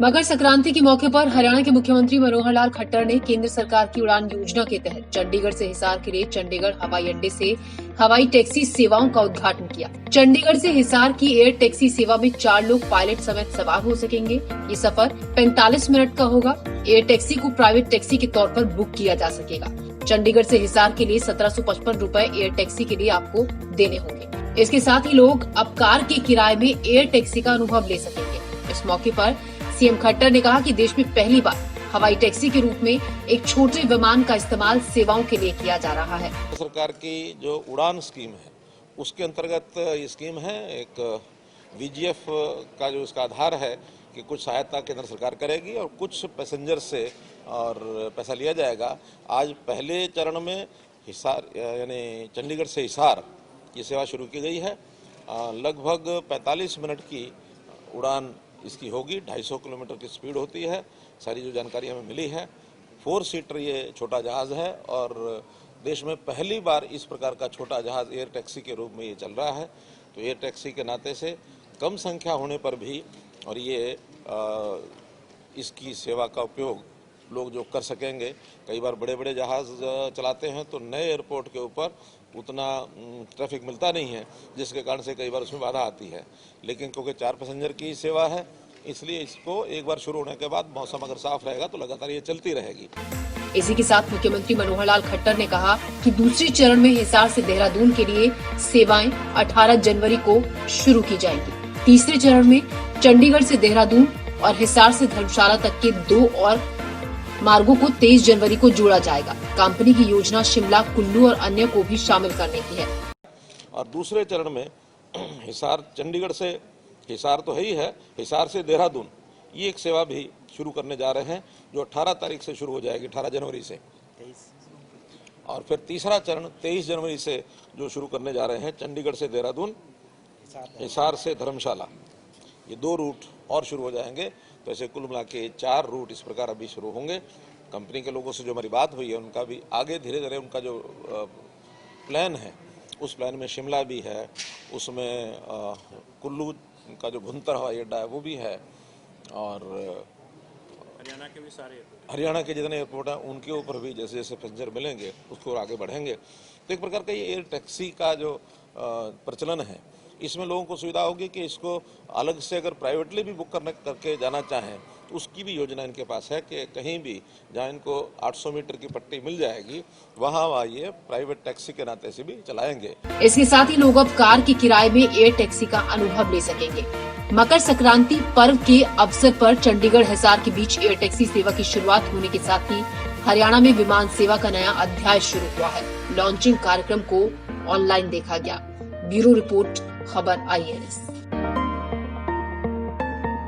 मकर संक्रांति के मौके पर हरियाणा के मुख्यमंत्री मनोहर लाल खट्टर ने केंद्र सरकार की उड़ान योजना के तहत चंडीगढ़ से हिसार के लिए चंडीगढ़ हवाई अड्डे से हवाई टैक्सी सेवाओं का उद्घाटन किया। चंडीगढ़ से हिसार की एयर टैक्सी सेवा में 4 लोग पायलट समेत सवार हो सकेंगे। ये सफर 45 मिनट का होगा। एयर टैक्सी को प्राइवेट टैक्सी के तौर पर बुक किया जा सकेगा। चंडीगढ़ से हिसार के लिए 1755 रूपए एयर टैक्सी के लिए आपको देने होंगे। इसके साथ ही लोग अब कार के किराए में एयर टैक्सी का अनुभव ले सकेंगे। इस मौके पर सीएम खट्टर ने कहा कि देश में पहली बार हवाई टैक्सी के रूप में एक छोटे विमान का इस्तेमाल सेवाओं के लिए किया जा रहा है। सरकार की जो उड़ान स्कीम है उसके अंतर्गत ये स्कीम है। एक वीजीएफ का जो इसका आधार है कि कुछ सहायता केंद्र सरकार करेगी और कुछ पैसेंजर से और पैसा लिया जाएगा। आज पहले चरण में हिसार यानी चंडीगढ़ से हिसार ये सेवा शुरू की गई है। लगभग 45 मिनट की उड़ान इसकी होगी। 250 किलोमीटर की स्पीड होती है। सारी जो जानकारी हमें मिली है, 4 सीटर ये छोटा जहाज़ है और देश में पहली बार इस प्रकार का छोटा जहाज़ एयर टैक्सी के रूप में ये चल रहा है। तो एयर टैक्सी के नाते से कम संख्या होने पर भी और ये इसकी सेवा का उपयोग लोग जो कर सकेंगे। कई बार बड़े बड़े जहाज़ चलाते हैं तो नए एयरपोर्ट के ऊपर उतना ट्रैफिक मिलता नहीं है, जिसके कारण से कई बार उसमें बाधा आती है। लेकिन क्योंकि 4 पैसेंजर की सेवा है, इसलिए इसको एक बार शुरू होने के बाद मौसम अगर साफ रहेगा तो लगातार ये चलती रहेगी। इसी के साथ मुख्यमंत्री मनोहर लाल खट्टर ने कहा कि दूसरे चरण में हिसार से देहरादून के लिए सेवाएं 18 जनवरी को शुरू की जाएंगी। तीसरे चरण में चंडीगढ़ से देहरादून और हिसार से धर्मशाला तक के 2 और मार्गों को 23 जनवरी को जोड़ा जाएगा। कंपनी की योजना शिमला, कुल्लू और अन्य को भी शामिल करने की है। और दूसरे चरण में हिसार, चंडीगढ़ से हिसार तो है ही है, हिसार से देहरादून ये एक सेवा भी शुरू करने जा रहे हैं, जो 18 तारीख से शुरू हो जाएगी, 18 जनवरी से। और फिर तीसरा चरण 23 जनवरी से जो शुरू करने जा रहे हैं, चंडीगढ़ से देहरादून, हिसार से धर्मशाला, ये 2 रूट और शुरू हो जाएंगे। तो ऐसे कुल मिला के 4 रूट इस प्रकार अभी शुरू होंगे। कंपनी के लोगों से जो हमारी बात हुई है, उनका भी आगे धीरे धीरे उनका जो प्लान है, उस प्लान में शिमला भी है, उसमें कुल्लू का जो भुंतर हवाई अड्डा है वो भी है, और हरियाणा के भी सारे, हरियाणा के जितने एयरपोर्ट हैं उनके ऊपर भी जैसे जैसे पैसेंजर मिलेंगे उसको आगे बढ़ेंगे। तो एक प्रकार का ये एयर टैक्सी का जो प्रचलन है, इसमें लोगों को सुविधा होगी कि इसको अलग से अगर प्राइवेटली भी बुक करके जाना चाहें तो उसकी भी योजना इनके पास है कि कहीं भी जहाँ इनको 800 मीटर की पट्टी मिल जाएगी वहाँ ये प्राइवेट टैक्सी के नाते से भी चलाएंगे। इसके साथ ही लोग अब कार के किराए में एयर टैक्सी का अनुभव ले सकेंगे। मकर संक्रांति पर्व के अवसर पर चंडीगढ़ हिसार के बीच एयर टैक्सी सेवा की शुरुआत होने के साथ ही हरियाणा में विमान सेवा का नया अध्याय शुरू हुआ है। लॉन्चिंग कार्यक्रम को ऑनलाइन देखा गया। ब्यूरो रिपोर्ट, खबर IANS।